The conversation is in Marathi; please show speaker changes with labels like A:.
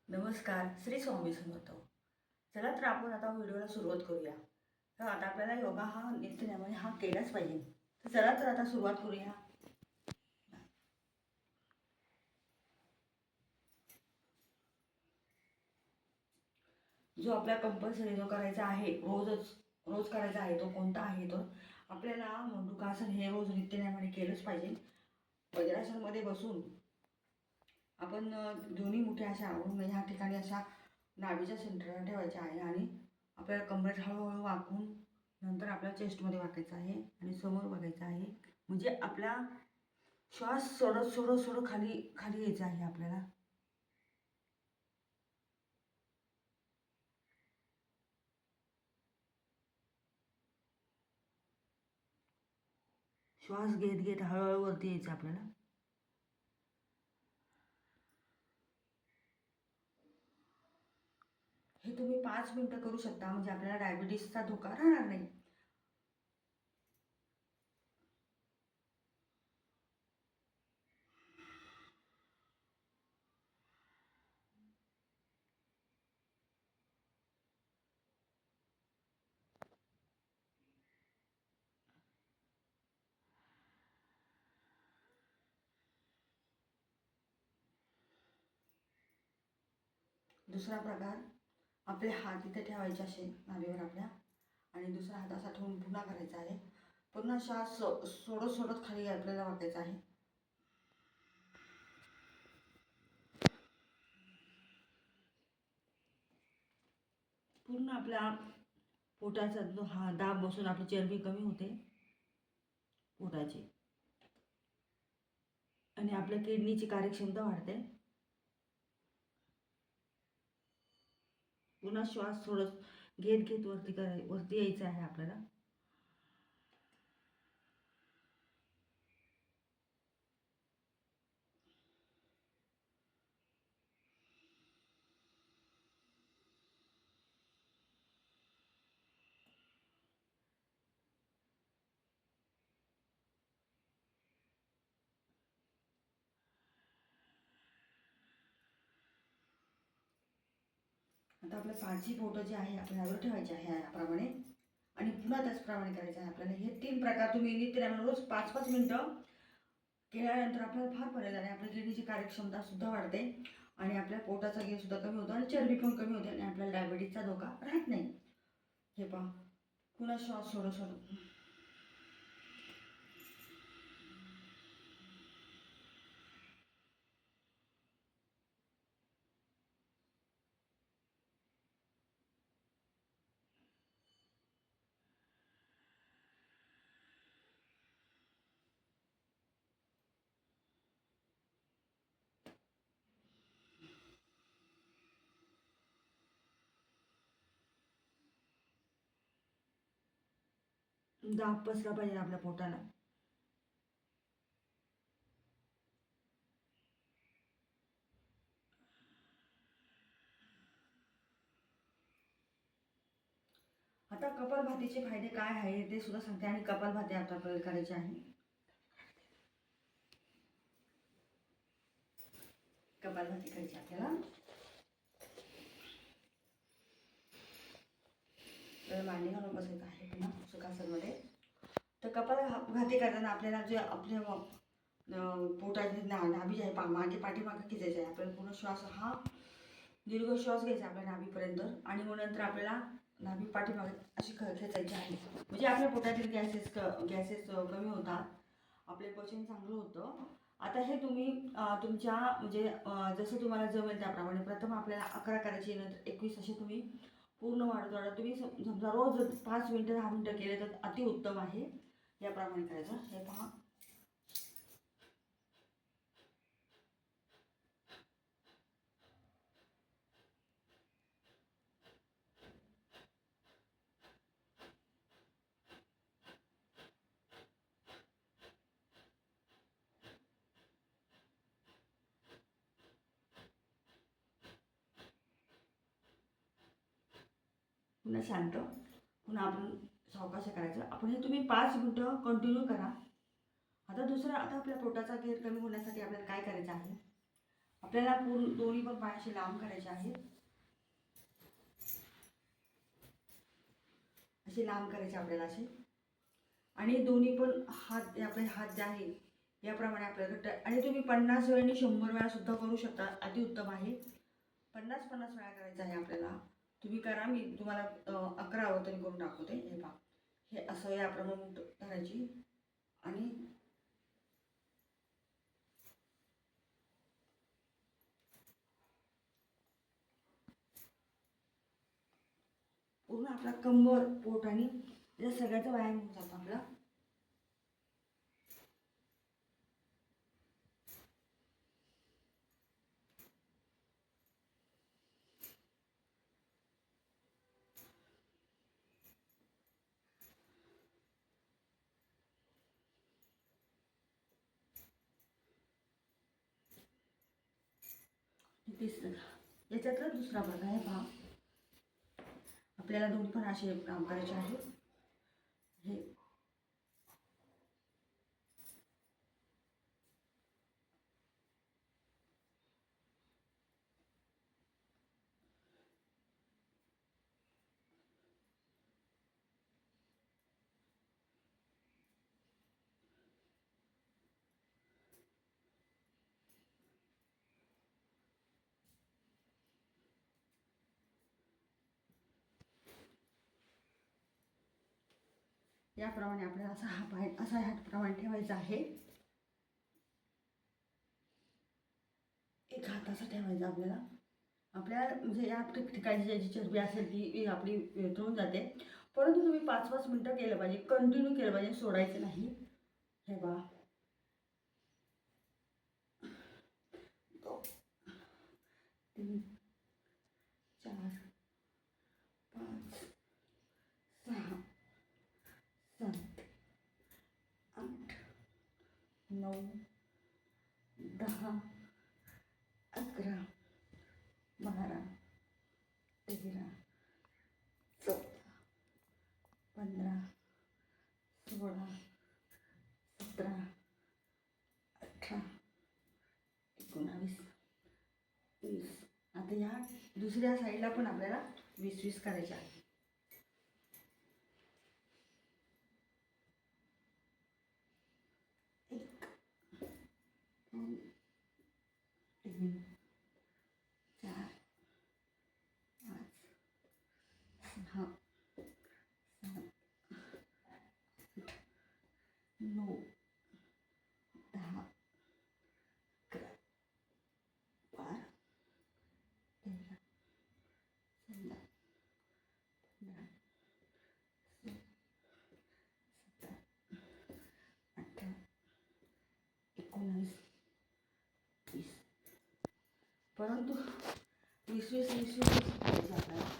A: नमस्कार, श्री स्वामी समर्थ. चला तर आपण आता व्हिडिओला सुरुवात करूया. तर आता आपल्याला योगा हा नित्यनेमाने हा केलाच पाहिजे. तर चला तर आता सुरुवात करूया. जो आपला कंपल्सरी जो करायचा आहे, रोज करायचा आहे, तो कोणता आहे? तर आपल्याला मंडूकासन हे रोज नित्यनेमाने केलंच पाहिजे. वज्रासनमध्ये बसून आपण दोन्ही मुठ्या अशा आवरून ह्या ठिकाणी अशा नाभीच्या सेंटरला ठेवायच्या आहे आणि आपल्याला कमरेत हळूहळू वाकून नंतर आपल्या चेस्टमध्ये वाकायचं आहे आणि समोर बघायचं आहे. म्हणजे आपला श्वास सोडत सोडत सोडत खाली खाली यायचं आहे आपल्याला. श्वास घेत घेत हळूहळू वरती यायचं आपल्याला. हे तुम्ही 5 मिनिटं करू शकता, म्हणजे आपल्याला डायबिटीसचा धोका राहणार नाही. दुसरा प्रकार, आपले हात इथे ठेवायचे असे नाभीवर आपल्या आणि दुसरा हात असा ठेवून पुन्हा करायचा आहे. पुन्हा श्वास सोडत सोडत खाली आपल्याला वाकायचा आहे. पूर्ण आपल्या पोटाचा जो हा दाब बसून आपली चरबी कमी होते पोटाची आणि आपल्या किडनीची कार्यक्षमता वाढते. पुन्हा श्वास सोडत घेत घेत वरती यायचं आहे आपल्याला. आता आपल्या पाचही बोटं जे आहे आपल्याला ठेवायचे आहे याप्रमाणे आणि पुन्हा त्याचप्रमाणे करायचं आहे आपल्याला. हे 3 प्रकार तुम्ही नित्यनेमाने रोज 5-5 मिनिटं केल्यानंतर आपल्याला फार फरक झाला. आपल्या किडनीची कार्यक्षमता सुद्धा वाढते आणि आपल्या पोटाचा गेस सुद्धा कमी होतो आणि चरबी पण कमी होते आणि आपल्याला डायबिटीसचा धोका राहत नाही. हे पहा, पुन्हा श्वास सोडत सोडत. दाब बसला पाहिजे आपल्या पोटाला. आता कपालभातीचे फायदे काय आहे ते सुद्धा सांगते आणि कपालभाती आता आपल्याला करायचे आहे. कपालभाती करायची आपल्याला. तर मांडी घालून बसायचं आहे पुन्हा सुखासनमध्ये. तर कपालभाती करताना आपल्याला जे आपल्या पोटाची नाभी आहे मागे पाठीमागे खिचायची आहे आपल्याला. पूर्ण श्वास हा दीर्घ श्वास घ्यायचा आपल्या नाभीपर्यंत आणि मग नंतर आपल्याला नाभी पाठीमागे अशी खेचायची आहे. म्हणजे आपल्या पोटातील गॅसेस कमी होतात, आपले पचन चांगलं होतं. आता हे तुम्ही तुमच्या म्हणजे जसं तुम्हाला जमेल त्याप्रमाणे प्रथम आपल्याला 11 करायची, नंतर 21 असे तुम्ही पूर्ण वाढत वाढत तुम्ही समजा रोज 5 मिनिटं 10 मिनिटं केले तर अतिउत्तम आहे. याप्रमाणे करायचं. हे पहा, पुन्हा शांत, पुन्हा आपण सावकाश करायचं. आपण हे तुम्ही 5 मिनिटं कंटिन्यू करा. आता आपल्या पोटाचा घेर कमी होण्यासाठी आपल्याला काय करायचं आहे, आपल्याला पूर्ण दोन्ही पण पाय असे लांब करायचे आहेत, असे लांब करायचे आपल्याला असे. आणि दोन्ही पण हात आपले हात जे आहे याप्रमाणे आपल्याला आणि तुम्ही 50 वेळा आणि 100 वेळा सुद्धा करू शकता, अतिउत्तम आहे. 50-50 वेळा करायचं आहे आपल्याला. तुम्ही करा, मी तुम्हाला 11 अवतरणी करून दाखवते. हे पहा, हे असं याप्रमाणे करायची आणि पूर्ण आपला कंबर, पोट आणि या सगळ्याचा व्यायाम होऊन जातो आपला. याच्यातला दुसरा भाग आहे पहा. आपल्याला दोन्ही पण असे काम करायचे आहे. हे याप्रमाणे आपल्याला असा हा पाय असा ह्याप्रमाणे ठेवायचा आहे. एक हात असा ठेवायचा आपल्याला. आपल्या म्हणजे या ठिकाणी जी चरबी असेल ती आपली वितळून जाते. परंतु तुम्ही 5-5 मिनटं केलं पाहिजे, कंटिन्यू केलं पाहिजे, सोडायचं नाही. हे बा 2 3 4 5 6 7 8 9 10 11 12 13 14 15 16 17 18 19 20. आता या दुसऱ्या साईडला पण आपल्याला 20-20 करायचे आहे. 1 2 3 4 5 6 7 8 9 10 11 12 13 14 15 16 17 18 19 20. परंतु 20-20 करायचे आपल्याला.